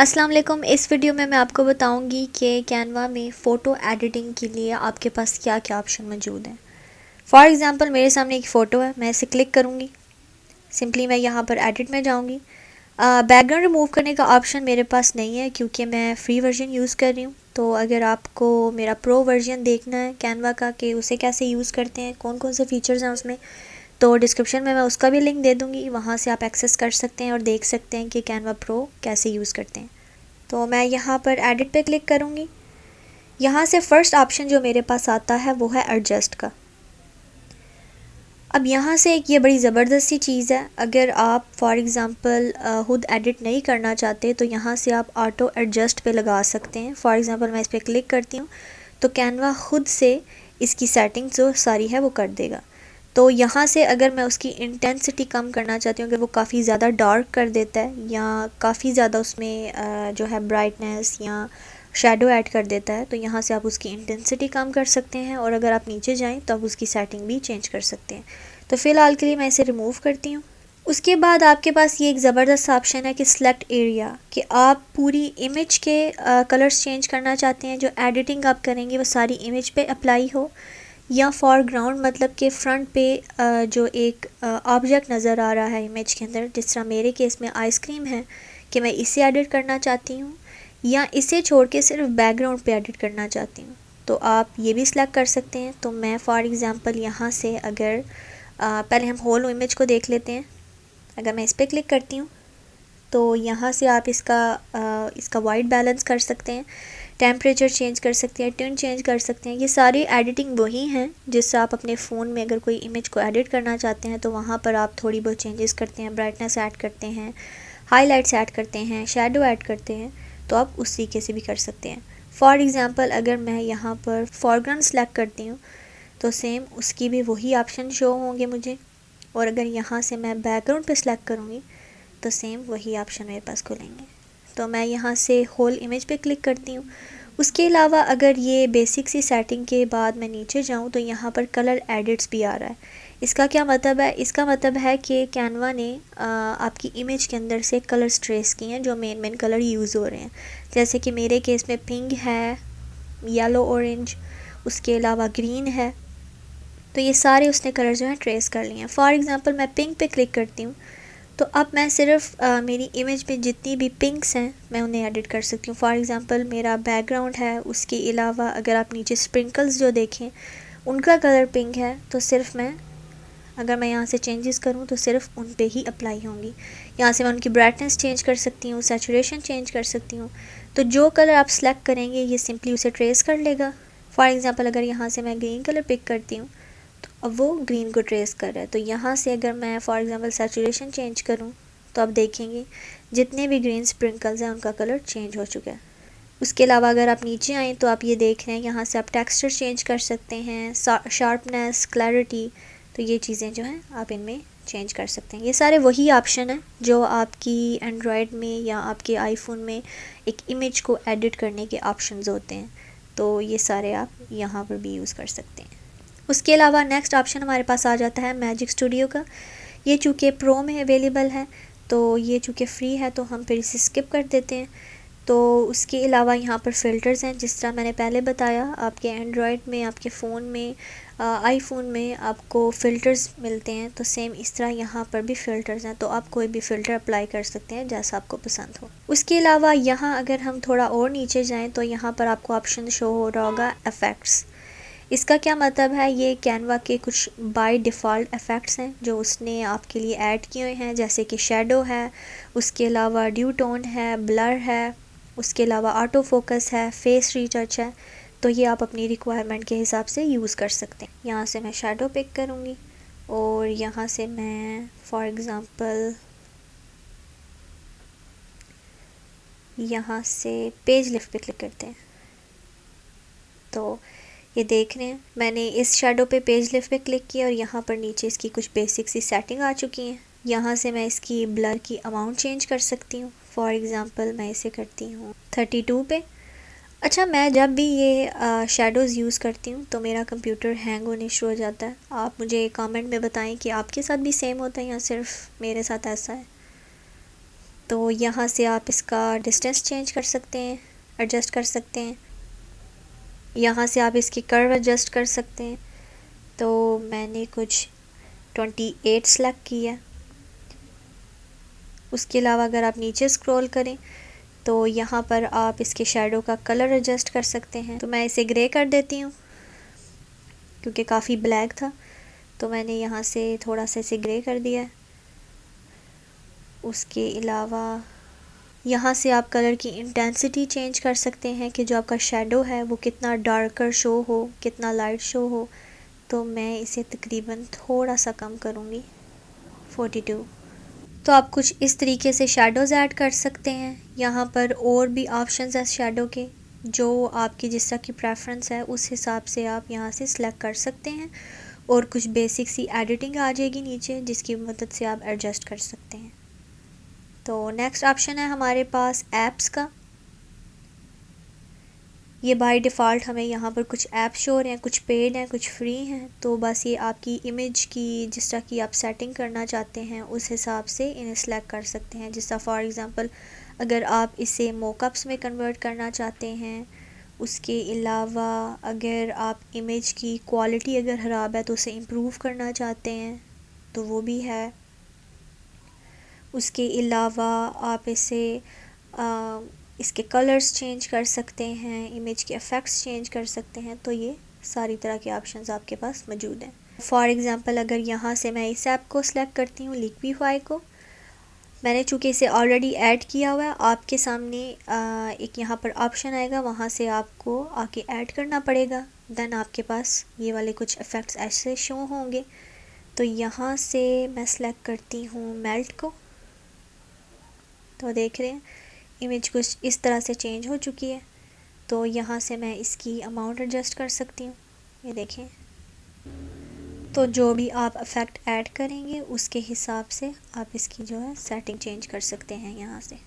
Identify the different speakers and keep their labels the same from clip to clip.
Speaker 1: अस्सलाम वालेकुम। इस वीडियो में मैं आपको बताऊंगी कि कैनवा में फ़ोटो एडिटिंग के लिए आपके पास क्या क्या ऑप्शन मौजूद हैं। फॉर एग्ज़ाम्पल मेरे सामने एक फ़ोटो है, मैं इसे क्लिक करूंगी। सिंपली मैं यहाँ पर एडिट में जाऊंगी। बैकग्राउंड रिमूव करने का ऑप्शन मेरे पास नहीं है क्योंकि मैं फ्री वर्जन यूज़ कर रही हूँ। तो अगर आपको मेरा प्रो वर्जन देखना है कैनवा का कि उसे कैसे यूज़ करते हैं, कौन कौन से फ़ीचर्स हैं उसमें, तो डिस्क्रिप्शन में मैं उसका भी लिंक दे दूँगी। वहाँ से आप एक्सेस कर सकते हैं और देख सकते हैं कि कैनवा प्रो कैसे यूज़ करते हैं। तो मैं यहाँ पर एडिट पे क्लिक करूँगी। यहाँ से फ़र्स्ट ऑप्शन जो मेरे पास आता है वो है एडजस्ट का। अब यहाँ से एक ये बड़ी ज़बरदस्त सी चीज़ है, अगर आप फॉर एग्ज़ाम्पल खुद एडिट नहीं करना चाहते तो यहाँ से आप ऑटो एडजस्ट पे लगा सकते हैं। फॉर एग्ज़ाम्पल मैं इस पर क्लिक करती हूँ तो कैनवा खुद से इसकी सेटिंग जो सारी है वो कर देगा। तो यहाँ से अगर मैं उसकी इंटेंसिटी कम करना चाहती हूँ, अगर वो काफ़ी ज़्यादा डार्क कर देता है या काफ़ी ज़्यादा उसमें जो है ब्राइटनेस या शेडो ऐड कर देता है, तो यहाँ से आप उसकी इंटेंसिटी कम कर सकते हैं। और अगर आप नीचे जाएं तो आप उसकी सेटिंग भी चेंज कर सकते हैं। तो फ़िलहाल के लिए मैं इसे रिमूव करती हूँ। उसके बाद आपके पास ये एक ज़बरदस्त ऑप्शन है कि सिलेक्ट एरिया, कि आप पूरी इमेज के कलर्स चेंज करना चाहते हैं। जो एडिटिंग आप करेंगे वो सारी इमेज पे अप्लाई हो, या फॉरग्राउंड मतलब कि फ्रंट पे जो एक ऑब्जेक्ट नज़र आ रहा है इमेज के अंदर, जिस तरह मेरे केस में आइसक्रीम है, कि मैं इसे एडिट करना चाहती हूँ या इसे छोड़ के सिर्फ बैकग्राउंड पे एडिट करना चाहती हूँ, तो आप ये भी सिलेक्ट कर सकते हैं। तो मैं फॉर एग्ज़ाम्पल यहाँ से अगर पहले हम होल इमेज को देख लेते हैं। अगर मैं इस पर क्लिक करती हूँ तो यहाँ से आप इसका वाइट बैलेंस कर सकते हैं, टेम्परेचर चेंज कर सकते हैं, ट्यून चेंज कर सकते हैं। ये सारी एडिटिंग वही हैं जिससे आप अपने फ़ोन में अगर कोई इमेज को एडिट करना चाहते हैं तो वहाँ पर आप थोड़ी बहुत चेंजेस करते हैं, ब्राइटनेस ऐड करते हैं, हाईलाइट्स ऐड करते हैं, शेडो ऐड करते हैं, तो आप उस तरीके से भी कर सकते हैं। फॉर एग्ज़ाम्पल अगर मैं यहाँ पर फॉरग्राउंड सेलेक्ट करती हूँ तो सेम उसकी भी वही ऑप्शन शो होंगे मुझे, और अगर यहाँ से मैं बैकग्राउंड पे सिलेक्ट करूँगी तो सेम वही ऑप्शन मेरे पास खुलेंगे। तो मैं यहाँ से होल इमेज पे क्लिक करती हूँ। उसके अलावा अगर ये बेसिक सी सेटिंग के बाद मैं नीचे जाऊँ तो यहाँ पर कलर एडिट्स भी आ रहा है। इसका क्या मतलब है? इसका मतलब है कि कैनवा ने आपकी इमेज के अंदर से कलर्स ट्रेस किए हैं जो मेन कलर यूज़ हो रहे हैं। जैसे कि मेरे केस में पिंक है, येलो ऑरेंज, उसके अलावा ग्रीन है, तो ये सारे उसने कलर जो है ट्रेस कर लिए हैं। फॉर एग्ज़ाम्पल मैं पिंक पे क्लिक करती हूँ तो अब मैं सिर्फ मेरी इमेज में जितनी भी पिंक्स हैं मैं उन्हें एडिट कर सकती हूँ। फॉर एग्ज़ाम्पल मेरा बैकग्राउंड है, उसके अलावा अगर आप नीचे स्प्रिंकल्स जो देखें उनका कलर पिंक है, तो सिर्फ अगर मैं यहाँ से चेंजेस करूँ तो सिर्फ उन पे ही अप्लाई होंगी। यहाँ से मैं उनकी ब्राइटनेस चेंज कर सकती हूँ, सैचुरेशन चेंज कर सकती हूँ। तो जो कलर आप सेलेक्ट करेंगे ये सिंपली उसे ट्रेस कर लेगा। फॉर एग्ज़ाम्पल अगर यहाँ से मैं ग्रीन कलर पिक करती हूँ तो अब वो ग्रीन को ट्रेस कर रहा है। तो यहाँ से अगर मैं फॉर एग्ज़ाम्पल सैचुरेशन चेंज करूँ तो आप देखेंगे जितने भी ग्रीन स्प्रिंकल्स हैं उनका कलर चेंज हो चुका है। उसके अलावा अगर आप नीचे आएँ तो आप ये देख रहे हैं यहाँ से आप टेक्सचर चेंज कर सकते हैं, शार्पनेस, क्लैरिटी, तो ये चीज़ें जो हैं आप इनमें चेंज कर सकते हैं। ये सारे वही ऑप्शन हैं जो आपकी एंड्रॉयड में या आपके आईफोन में एक इमेज को एडिट करने के ऑप्शंस होते हैं, तो ये सारे आप यहाँ पर भी यूज़ कर सकते हैं। उसके अलावा नेक्स्ट ऑप्शन हमारे पास आ जाता है मैजिक स्टूडियो का। ये चूँकि प्रो में अवेलेबल है तो ये चूँकि फ्री है तो हम फिर इसे स्किप कर देते हैं। तो उसके अलावा यहाँ पर फ़िल्टर्स हैं, जिस तरह मैंने पहले बताया आपके एंड्रॉयड में, आपके फ़ोन में, आईफोन में आपको फ़िल्टर्स मिलते हैं, तो सेम इस तरह यहाँ पर भी फ़िल्टर्स हैं। तो आप कोई भी फ़िल्टर अप्लाई कर सकते हैं जैसा आपको पसंद हो। उसके अलावा यहाँ अगर हम थोड़ा और नीचे जाएँ तो यहाँ पर आपको ऑप्शन शो हो रहा होगा इफ़ेक्ट्स। इसका क्या मतलब है? ये कैनवा के कुछ बाय डिफ़ॉल्ट इफ़ेक्ट्स हैं जो उसने आपके लिए ऐड किए हुए हैं, जैसे कि शेडो है, उसके अलावा ड्यू टोन है, ब्लर है, उसके अलावा ऑटो फोकस है, फेस रीटच है। तो ये आप अपनी रिक्वायरमेंट के हिसाब से यूज़ कर सकते हैं। यहाँ से मैं शेडो पिक करूँगी और यहाँ से मैं फॉर एग्ज़ाम्पल यहाँ से पेज लिफ्ट पे क्लिक करते हैं। तो ये देख रहे हैं मैंने इस शेडो पे पेज लिफ्ट पे क्लिक किया और यहाँ पर नीचे इसकी कुछ बेसिक सी सेटिंग आ चुकी हैं। यहाँ से मैं इसकी ब्लर की अमाउंट चेंज कर सकती हूँ। फॉर एग्ज़ाम्पल मैं इसे करती हूँ 32 पे। अच्छा, मैं जब भी ये शेडोज़ यूज़ करती हूँ तो मेरा कंप्यूटर हैंग होने शुरू हो जाता है। आप मुझे कमेंट में बताएं कि आपके साथ भी सेम होता है या सिर्फ मेरे साथ ऐसा है। तो यहाँ से आप इसका डिस्टेंस चेंज कर सकते हैं, एडजस्ट कर सकते हैं। यहाँ से आप इसकी कर्व एडजस्ट कर सकते हैं। तो मैंने कुछ 28 सेलेक्ट किया। उसके अलावा अगर आप नीचे स्क्रॉल करें तो यहाँ पर आप इसके शैडो का कलर एडजस्ट कर सकते हैं। तो मैं इसे ग्रे कर देती हूँ क्योंकि काफ़ी ब्लैक था, तो मैंने यहाँ से थोड़ा सा इसे ग्रे कर दिया। उसके अलावा यहाँ से आप कलर की इंटेंसिटी चेंज कर सकते हैं कि जो आपका शैडो है वो कितना डार्कर शो हो, कितना लाइट शो हो। तो मैं इसे तकरीबन थोड़ा सा कम करूँगी, 42। तो आप कुछ इस तरीके से शैडोज़ ऐड कर सकते हैं। यहाँ पर और भी ऑप्शंस हैं शैडो के, जो आपकी जिस तरह की प्रेफरेंस है उस हिसाब से आप यहाँ से सिलेक्ट कर सकते हैं। और कुछ बेसिक सी एडिटिंग आ जाएगी नीचे जिसकी मदद से आप एडजस्ट कर सकते हैं। तो नेक्स्ट ऑप्शन है हमारे पास ऐप्स का। ये बाय डिफ़ॉल्ट हमें यहाँ पर कुछ ऐप शो हो रहे हैं, कुछ पेड हैं, कुछ फ्री हैं। तो बस ये आपकी इमेज की जिस तरह की आप सेटिंग करना चाहते हैं उस हिसाब से इन्हें सेलेक्ट कर सकते हैं। जिस तरह फॉर एग्ज़ाम्पल अगर आप इसे मोकअप्स में कन्वर्ट करना चाहते हैं, उसके अलावा अगर आप इमेज की क्वालिटी अगर ख़राब है तो उसे इम्प्रूव करना चाहते हैं तो वो भी है। उसके अलावा आप इसके कलर्स चेंज कर सकते हैं, इमेज के इफ़ेक्ट्स चेंज कर सकते हैं। तो ये सारी तरह के ऑप्शंस आपके पास मौजूद हैं। फॉर एग्ज़ाम्पल अगर यहाँ से मैं इस ऐप को सिलेक्ट करती हूँ, लिक्विफाई को, मैंने चूँकि इसे ऑलरेडी ऐड किया हुआ है, आपके सामने एक यहाँ पर ऑप्शन आएगा, वहाँ से आपको आके ऐड करना पड़ेगा। देन आपके पास ये वाले कुछ इफ़ेक्ट्स ऐसे शो होंगे। तो यहाँ से मैं सिलेक्ट करती हूँ मेल्ट को। तो देख रहे हैं इमेज कुछ इस तरह से चेंज हो चुकी है। तो यहाँ से मैं इसकी अमाउंट एडजस्ट कर सकती हूँ, ये देखें। तो जो भी आप इफ़ेक्ट ऐड करेंगे उसके हिसाब से आप इसकी जो है सेटिंग चेंज कर सकते हैं यहाँ से।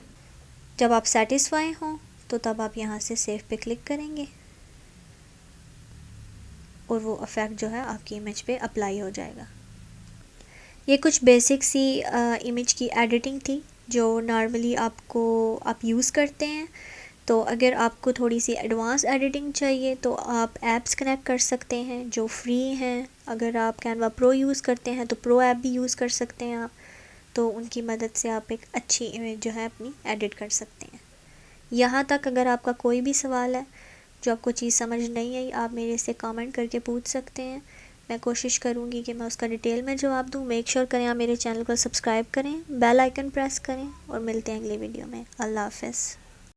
Speaker 1: जब आप सेटिस्फाई हों तो तब आप यहाँ से सेव पे क्लिक करेंगे और वो इफ़ेक्ट जो है आपकी इमेज पे अप्लाई हो जाएगा। ये कुछ बेसिक सी इमेज की एडिटिंग थी जो नॉर्मली आप यूज़ करते हैं। तो अगर आपको थोड़ी सी एडवांस एडिटिंग चाहिए तो आप ऐप्स कनेक्ट कर सकते हैं जो फ्री हैं। अगर आप कैनवा प्रो यूज़ करते हैं तो प्रो ऐप भी यूज़ कर सकते हैं आप। तो उनकी मदद से आप एक अच्छी इमेज जो है अपनी एडिट कर सकते हैं। यहाँ तक अगर आपका कोई भी सवाल है, जो आपको चीज़ समझ नहीं आई, आप मेरे से कमेंट करके पूछ सकते हैं। मैं कोशिश करूँगी कि मैं उसका डिटेल में जवाब दूँ। मेक श्योर करें आप मेरे चैनल को सब्सक्राइब करें, बेल आइकन प्रेस करें और मिलते हैं अगले वीडियो में। अल्लाह हाफ़िज़।